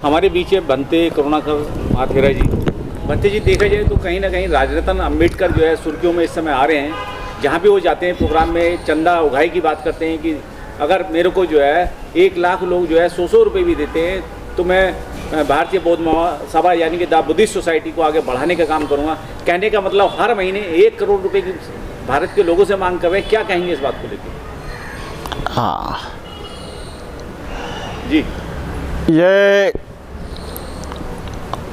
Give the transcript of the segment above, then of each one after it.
हमारे बीच है बनते करुणाकर महाथेरा जी। बनते जी, देखा जाए तो कहीं ना कहीं राजरत्न अम्बेडकर जो है सुर्खियों में इस समय आ रहे हैं। जहाँ भी वो जाते हैं प्रोग्राम में चंदा उगाही की बात करते हैं कि अगर मेरे को जो है 1 लाख लोग जो है 100 रुपये भी देते हैं तो मैं भारतीय बौद्ध महासभा यानी कि द बुद्धिस्ट सोसाइटी को आगे बढ़ाने का काम करूँगा। कहने का मतलब हर महीने 1 करोड़ रुपए की भारत के लोगों से मांग कर रहे हैं। क्या कहेंगे इस बात को लेकर? हाँ जी, ये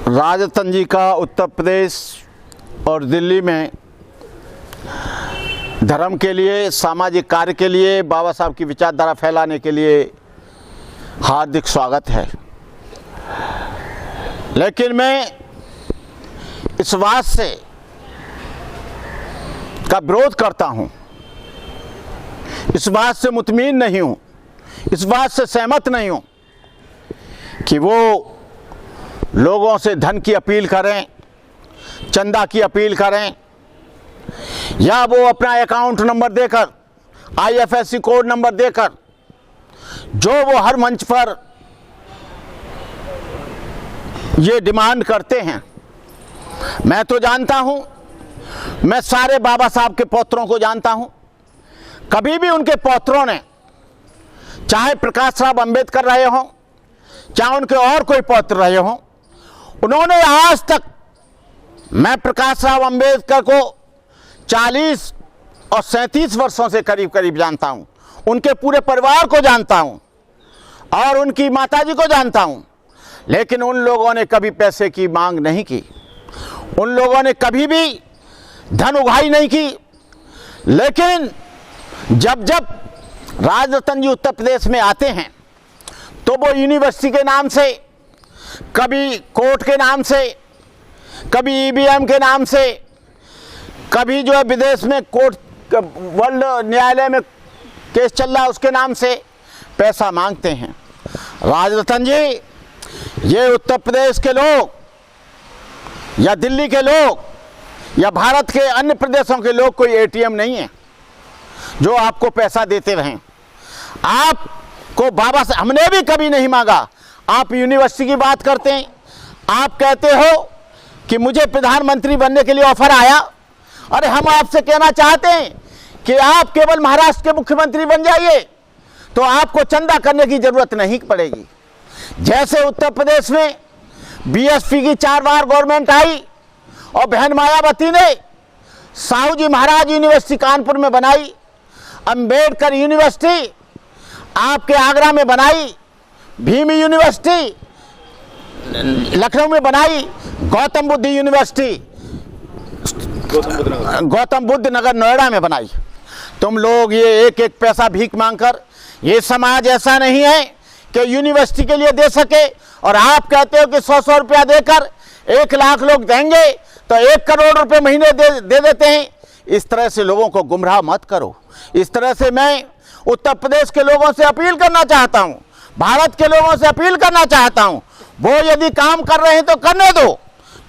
राजरत्न जी का उत्तर प्रदेश और दिल्ली में धर्म के लिए, सामाजिक कार्य के लिए, बाबा साहब की विचारधारा फैलाने के लिए हार्दिक स्वागत है। लेकिन मैं इस बात से का विरोध करता हूं, इस बात से मुतमीन नहीं हूं, इस बात से सहमत नहीं हूं कि वो लोगों से धन की अपील करें, चंदा की अपील करें, या वो अपना अकाउंट नंबर देकर, IFSC कोड नंबर देकर जो वो हर मंच पर ये डिमांड करते हैं। मैं तो जानता हूं, मैं सारे बाबा साहब के पौत्रों को जानता हूं। कभी भी उनके पौत्रों ने, चाहे प्रकाश राव अंबेडकर रहे हों, चाहे उनके और कोई पौत्र रहे हों, उन्होंने आज तक, मैं प्रकाश राव अंबेडकर को 40 और 37 वर्षों से करीब करीब जानता हूं, उनके पूरे परिवार को जानता हूं और उनकी माताजी को जानता हूं, लेकिन उन लोगों ने कभी पैसे की मांग नहीं की, उन लोगों ने कभी भी धन उगाही नहीं की। लेकिन जब जब राजरत्न जी उत्तर प्रदेश में आते हैं तो वो यूनिवर्सिटी के नाम से, कभी कोर्ट के नाम से, कभी EVM के नाम से, कभी जो है विदेश में कोर्ट, वर्ल्ड न्यायालय में केस चल रहा है उसके नाम से पैसा मांगते हैं। राजरत्न जी, ये उत्तर प्रदेश के लोग या दिल्ली के लोग या भारत के अन्य प्रदेशों के लोग कोई ATM नहीं है जो आपको पैसा देते रहें। आपको बाबा से हमने भी कभी नहीं मांगा। आप यूनिवर्सिटी की बात करते हैं, आप कहते हो कि मुझे प्रधानमंत्री बनने के लिए ऑफर आया। अरे हम आपसे कहना चाहते हैं कि आप केवल महाराष्ट्र के मुख्यमंत्री बन जाइए तो आपको चंदा करने की जरूरत नहीं पड़ेगी। जैसे उत्तर प्रदेश में BSP की 4 बार गवर्नमेंट आई और बहन मायावती ने साहू जी महाराज यूनिवर्सिटी कानपुर में बनाई, अंबेडकर यूनिवर्सिटी आपके आगरा में बनाई, भीम यूनिवर्सिटी लखनऊ में बनाई, गौतम बुद्ध यूनिवर्सिटी गौतम बुद्ध नगर नोएडा में बनाई। तुम लोग ये एक एक पैसा भीख मांगकर, ये समाज ऐसा नहीं है कि यूनिवर्सिटी के लिए दे सके, और आप कहते हो कि 100 रुपया देकर 1 लाख लोग देंगे तो 1 करोड़ रुपए महीने दे देते हैं। इस तरह से लोगों को गुमराह मत करो। इस तरह से मैं उत्तर प्रदेश के लोगों से अपील करना चाहता हूं, भारत के लोगों से अपील करना चाहता हूं, वो यदि काम कर रहे हैं तो करने दो,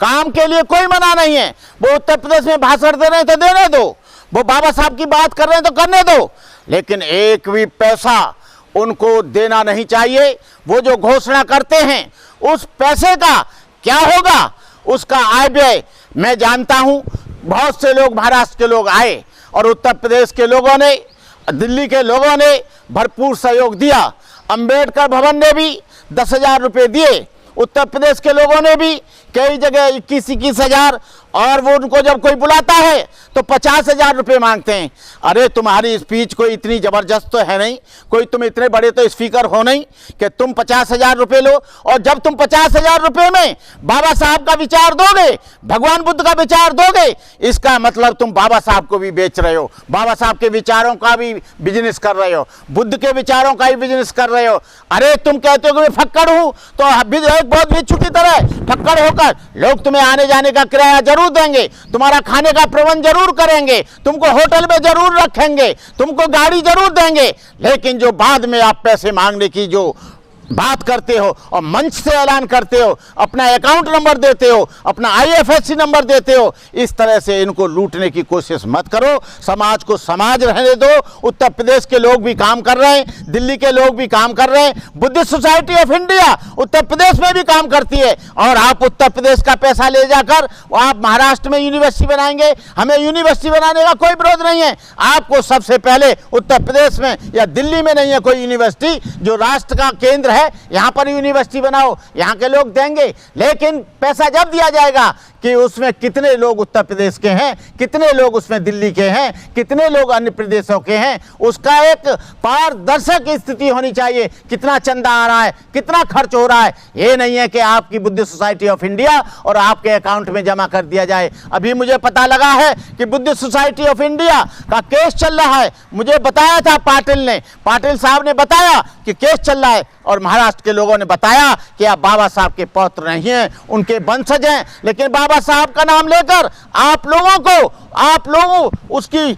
काम के लिए कोई मना नहीं है। वो उत्तर प्रदेश में भाषण दे रहे हैं तो देने दो, वो बाबा साहब की बात कर रहे हैं तो करने दो, लेकिन एक भी पैसा उनको देना नहीं चाहिए। वो जो घोषणा करते हैं उस पैसे का क्या होगा, उसका आय व्यय मैं जानता हूं। बहुत से लोग, महाराष्ट्र के लोग आए और उत्तर प्रदेश के लोगों ने, दिल्ली के लोगों ने भरपूर सहयोग दिया। अंबेडकर भवन ने भी 10,000 रुपये दिए, उत्तर प्रदेश के लोगों ने भी कई जगह 21-21 हज़ार, और वो उनको जब कोई बुलाता है तो 50,000 रुपये मांगते हैं। अरे तुम्हारी स्पीच कोई इतनी ज़बरदस्त तो है नहीं, कोई तुम इतने बड़े तो स्पीकर हो नहीं कि तुम 50,000 रुपये लो। और जब तुम 50,000 रुपये में बाबा साहब का विचार दोगे, भगवान बुद्ध का विचार दोगे, इसका मतलब तुम बाबा साहब को भी बेच रहे हो, बाबा साहब के विचारों का भी बिजनेस कर रहे हो, बुद्ध के विचारों का भी बिजनेस कर रहे हो। अरे तुम कहते हो कि मैं फक्कड़ हूँ, तो एक बहुत भिक्षु की तरह फक्कड़ होकर लोग तुम्हें आने जाने का किराया जरूर देंगे, तुम्हारा खाने का प्रबंध जरूर करेंगे, तुमको होटल में जरूर रखेंगे, तुमको गाड़ी जरूर देंगे, लेकिन जो बाद में आप पैसे मांगने की जो बात करते हो और मंच से ऐलान करते हो, अपना अकाउंट नंबर देते हो, अपना IFSC नंबर देते हो, इस तरह से इनको लूटने की कोशिश मत करो। समाज को समाज रहने दो। उत्तर प्रदेश के लोग भी काम कर रहे हैं, दिल्ली के लोग भी काम कर रहे हैं, Buddhist society of India Uttar Pradesh में भी काम करती है। और आप उत्तर प्रदेश का पैसा ले जाकर आप महाराष्ट्र में यूनिवर्सिटी बनाएंगे, हमें यूनिवर्सिटी बनाने का कोई विरोध नहीं है। आपको सबसे पहले उत्तर प्रदेश में या दिल्ली में नहीं है कोई यूनिवर्सिटी, जो राष्ट्र का केंद्र है, यहाँ पर यूनिवर्सिटी बनाओ, यहाँ के लोग देंगे। लेकिन पैसा जब दिया जाएगा कि उसमें कितने लोग उत्तर प्रदेश के हैं, कितने लोग उसमें दिल्ली के हैं, कितने लोग अन्य प्रदेशों के हैं, उसका एक पारदर्शक स्थिति होनी चाहिए। कितना चंदा आ रहा है, कितना खर्च हो रहा है, ये नहीं है कि आपकी बुद्धिस्ट सोसाइटी ऑफ इंडिया और आपके अकाउंट में जमा कर दिया जाए। अभी मुझे पता लगा है कि बुद्धिस्ट सोसाइटी ऑफ इंडिया का केस चल रहा है। मुझे बताया था पाटिल साहब ने बताया कि केस चल रहा है, और महाराष्ट्र के लोगों ने बताया कि आप बाबा साहब के पौत्र नहीं हैं, उनके वंशज हैं। लेकिन बाबा साहब का नाम लेकर आप लोगों उसकी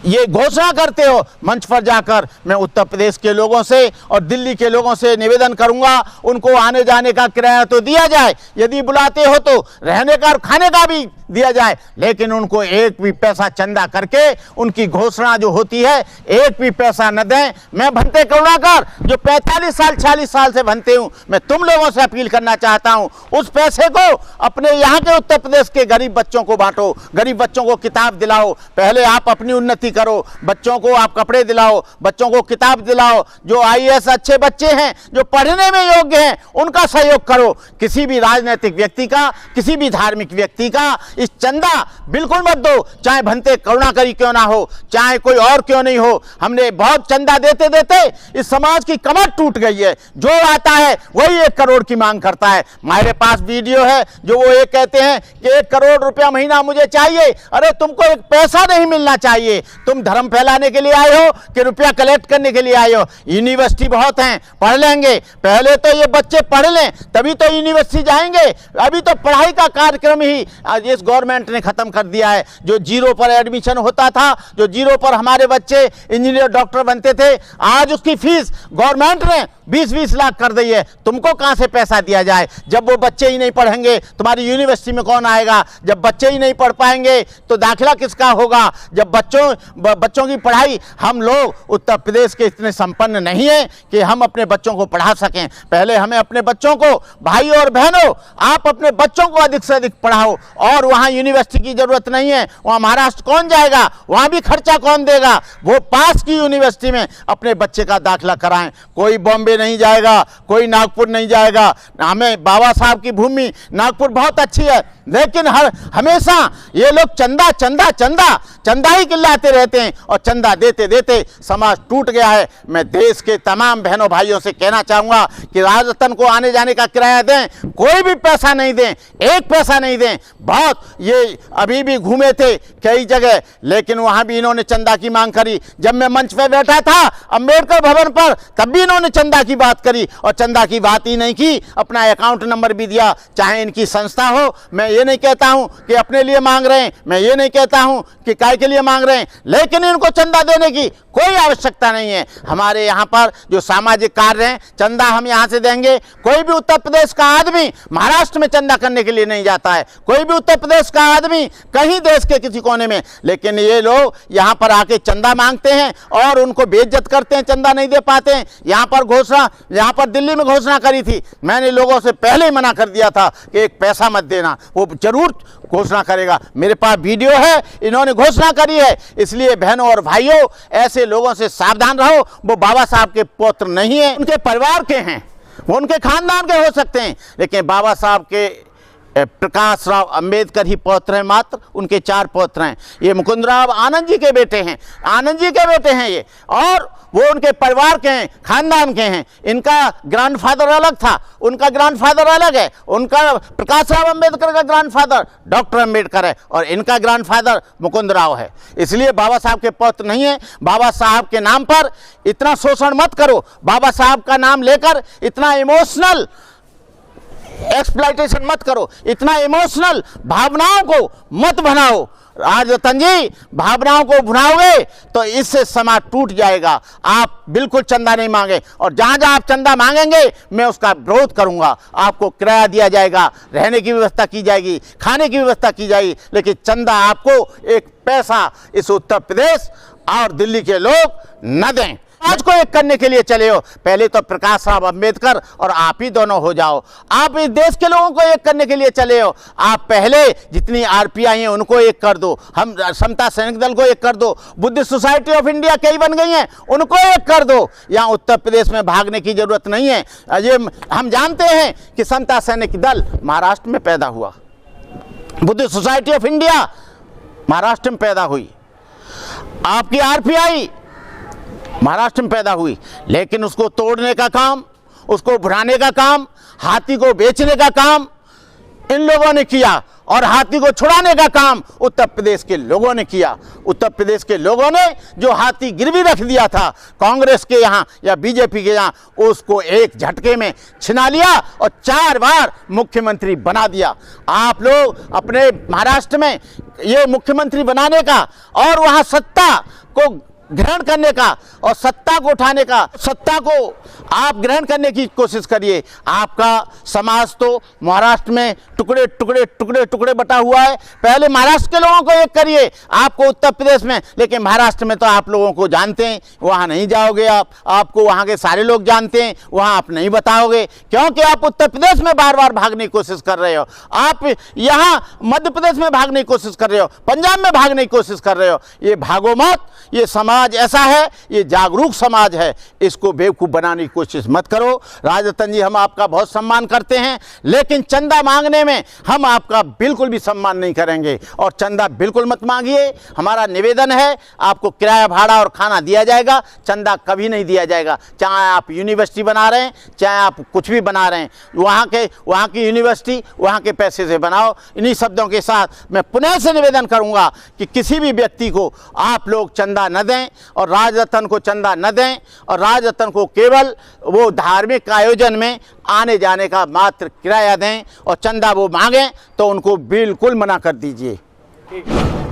ये घोषणा करते हो मंच पर जाकर। मैं उत्तर प्रदेश के लोगों से और दिल्ली के लोगों से निवेदन करूंगा, उनको आने जाने का किराया तो दिया जाए, यदि बुलाते हो तो रहने का और खाने का भी दिया जाए, लेकिन उनको एक भी पैसा चंदा करके उनकी घोषणा जो होती है एक भी पैसा न दें। मैं भंते करुणाकर जो 45-46 साल से भंते हूं, मैं तुम लोगों से अपील करना चाहता हूं, उस पैसे को अपने यहाँ के उत्तर प्रदेश के गरीब बच्चों को बांटो, गरीब बच्चों को किताब दिलाओ। पहले आप अपनी उन्नति करो, बच्चों को आप कपड़े दिलाओ, बच्चों को किताब दिलाओ। जो IAS अच्छे बच्चे हैं, जो पढ़ने में योग्य हैं, उनका सहयोग करो। किसी भी राजनीतिक व्यक्ति का, किसी भी धार्मिक व्यक्ति का इस चंदा बिल्कुल मत दो, चाहे भंते करुणाकरी क्यों ना हो, चाहे कोई और क्यों नहीं हो। हमने बहुत चंदा देते देते इस समाज की कमर टूट गई है। जो आता है वही 1 करोड़ की मांग करता है। हमारे पास वीडियो है जो वो एक कहते हैं कि 1 करोड़ रुपया महीना मुझे चाहिए। अरे तुमको एक पैसा नहीं मिलना चाहिए, तुम धर्म फैलाने के लिए आए हो कि रुपया कलेक्ट करने के लिए आए हो। यूनिवर्सिटी बहुत हैं, पढ़ लेंगे, पहले तो ये बच्चे पढ़ लें तभी तो यूनिवर्सिटी जाएंगे। अभी तो पढ़ाई का कार्यक्रम ही आज इस गवर्नमेंट ने खत्म कर दिया है। जो 0 पर एडमिशन होता था, जो 0 पर हमारे बच्चे इंजीनियर डॉक्टर बनते थे, आज उसकी फीस गवर्नमेंट ने 20-20 लाख कर दी है। तुमको कहां से पैसा दिया जाए? जब वो बच्चे ही नहीं पढ़ेंगे तुम्हारी यूनिवर्सिटी में कौन आएगा? जब बच्चे ही नहीं पढ़ पाएंगे तो दाखिला किसका होगा? जब बच्चों की पढ़ाई, हम लोग उत्तर प्रदेश के इतने संपन्न नहीं है कि हम अपने बच्चों को पढ़ा सकें। पहले हमें अपने बच्चों को, भाई और बहनों, आप अपने बच्चों को अधिक से अधिक पढ़ाओ। और वहां यूनिवर्सिटी की जरूरत नहीं है, वहां महाराष्ट्र कौन जाएगा, वहां भी खर्चा कौन देगा? वो पास की यूनिवर्सिटी में अपने बच्चे का दाखिला कराएं। कोई बॉम्बे नहीं जाएगा, कोई नागपुर नहीं जाएगा। हमें बाबा साहब की भूमि नागपुर बहुत अच्छी है, लेकिन हमेशा ये लोग चंदा चंदा चंदा चंदा ही चिल्लाते रहते हैं और चंदा देते देते समाज टूट गया है। मैं देश के तमाम बहनों भाइयों से कहना चाहूंगा कि राजरतन को आने जाने का किराया दें, कोई भी पैसा नहीं दें, एक पैसा नहीं दें। बहुत ये अभी भी घूमे थे कई जगह, लेकिन वहां भी इन्होंने चंदा की मांग करी। जब मैं मंच पे बैठा था अंबेडकर भवन पर, तब भी इन्होंने चंदा की बात करी और चंदा की बात ही नहीं की, अपना अकाउंट नंबर भी दिया। चाहे इनकी संस्था हो, मैं ये नहीं कहता हूं कि अपने लिए मांग रहे हैं, मैं ये नहीं कहता हूं कि काय के लिए मांग रहे हैं, लेकिन इनको चंदा देने की कोई आवश्यकता नहीं है। हमारे यहाँ पर जो सामाजिक कार्य हैं, चंदा हम यहाँ से देंगे। कोई भी उत्तर प्रदेश का आदमी महाराष्ट्र में चंदा करने के लिए नहीं जाता है, कोई भी उत्तर प्रदेश का आदमी कहीं देश के किसी कोने में, लेकिन ये लोग यहाँ पर आके चंदा मांगते हैं और उनको बेइज्जत करते हैं, चंदा नहीं दे पाते हैं। यहाँ पर दिल्ली में घोषणा करी थी, मैंने लोगों से पहले ही मना कर दिया था कि एक पैसा मत देना, वो जरूर घोषणा करेगा। मेरे पास वीडियो है, इन्होंने घोषणा करी है। इसलिए बहनों और भाइयों, ऐसे लोगों से सावधान रहो। वो बाबा साहब के पुत्र नहीं है, उनके परिवार के हैं, वो उनके खानदान के हो सकते हैं, लेकिन बाबा साहब के प्रकाश राव अंबेडकर ही पौत्र हैं मात्र। उनके 4 पौत्र हैं। ये मुकुंदराव आनंद जी के बेटे हैं, आनंद जी के बेटे हैं ये, और वो उनके परिवार के हैं, खानदान के हैं। इनका ग्रैंडफादर अलग था, उनका ग्रैंडफादर अलग है। उनका प्रकाश राव अंबेडकर का ग्रैंडफादर डॉक्टर अंबेडकर है और इनका ग्रैंडफादर मुकुंदराव है। इसलिए बाबा साहब के पौत्र नहीं है। बाबा साहब के नाम पर इतना शोषण मत करो, बाबा साहब का नाम लेकर इतना इमोशनल एक्सप्लॉयटेशन मत करो, इतना इमोशनल भावनाओं को मत बनाओ। राजरतन जी भावनाओं को भुनाओगे तो इससे समाज टूट जाएगा। आप बिल्कुल चंदा नहीं मांगे, और जहां जहां आप चंदा मांगेंगे मैं उसका विरोध करूंगा। आपको किराया दिया जाएगा, रहने की व्यवस्था की जाएगी, खाने की व्यवस्था की जाएगी, लेकिन चंदा आपको एक पैसा इस उत्तर प्रदेश और दिल्ली के लोग न दें। आज को एक करने के लिए चले हो, पहले तो प्रकाश राव अंबेडकर और आप ही दोनों हो जाओ। आप इस देश के लोगों को एक करने के लिए चले हो। आप पहले जितनी आरपीआई हैं उनको एक कर दो, हम समता सैनिक दल को एक कर दो, बुद्धिस्ट सोसाइटी ऑफ इंडिया कई बन गई हैं उनको एक कर दो। यहाँ उत्तर प्रदेश में भागने की जरूरत नहीं है। ये हम जानते हैं कि समता सैनिक दल महाराष्ट्र में पैदा हुआ, Buddhist society of India Maharashtra में पैदा हुई, आपकी आरपीआई महाराष्ट्र में पैदा हुई, लेकिन उसको तोड़ने का काम, उसको भुनाने का काम, हाथी को बेचने का काम इन लोगों ने किया, और हाथी को छुड़ाने का काम उत्तर प्रदेश के लोगों ने किया। उत्तर प्रदेश के लोगों ने जो हाथी गिरवी रख दिया था कांग्रेस के यहाँ या बीजेपी के यहाँ, उसको एक झटके में छिना लिया और 4 बार मुख्यमंत्री बना दिया। आप लोग अपने महाराष्ट्र में ये मुख्यमंत्री बनाने का और वहाँ सत्ता को ग्रहण करने का और सत्ता को उठाने का, सत्ता को आप ग्रहण करने की कोशिश करिए। आपका समाज तो महाराष्ट्र में टुकड़े टुकड़े टुकड़े टुकड़े बटा हुआ है। पहले महाराष्ट्र के लोगों को एक करिए, आपको उत्तर प्रदेश में, लेकिन महाराष्ट्र में तो आप लोगों को जानते हैं, वहाँ नहीं जाओगे आप, आपको वहाँ के सारे लोग जानते हैं, वहाँ आप नहीं बताओगे, क्योंकि आप उत्तर प्रदेश में बार बार भागने की कोशिश कर रहे हो। आप यहाँ मध्य प्रदेश में भागने की कोशिश कर रहे हो, पंजाब में भागने की कोशिश कर रहे हो। ये भागो मत, ये समाज ऐसा है, ये जागरूक समाज है, इसको बेवकूफ़ बनाने की कोशिश मत करो। राजरतन जी हम आपका बहुत सम्मान करते हैं, लेकिन चंदा मांगने में हम आपका बिल्कुल भी सम्मान नहीं करेंगे, और चंदा बिल्कुल मत मांगिए। हमारा निवेदन है, आपको किराया भाड़ा और खाना दिया जाएगा, चंदा कभी नहीं दिया जाएगा। चाहे आप यूनिवर्सिटी बना रहे हैं, चाहे आप कुछ भी बना रहे हैं, वहाँ की यूनिवर्सिटी वहाँ के पैसे से बनाओ। इन्हीं शब्दों के साथ मैं पुनः से निवेदन करूँगा कि किसी भी व्यक्ति को आप लोग चंदा न दें और राजरतन को चंदा न दें, और राजरतन को केवल वो धार्मिक आयोजन में आने जाने का मात्र किराया दें, और चंदा वो मांगें तो उनको बिल्कुल मना कर दीजिए। ठीक है।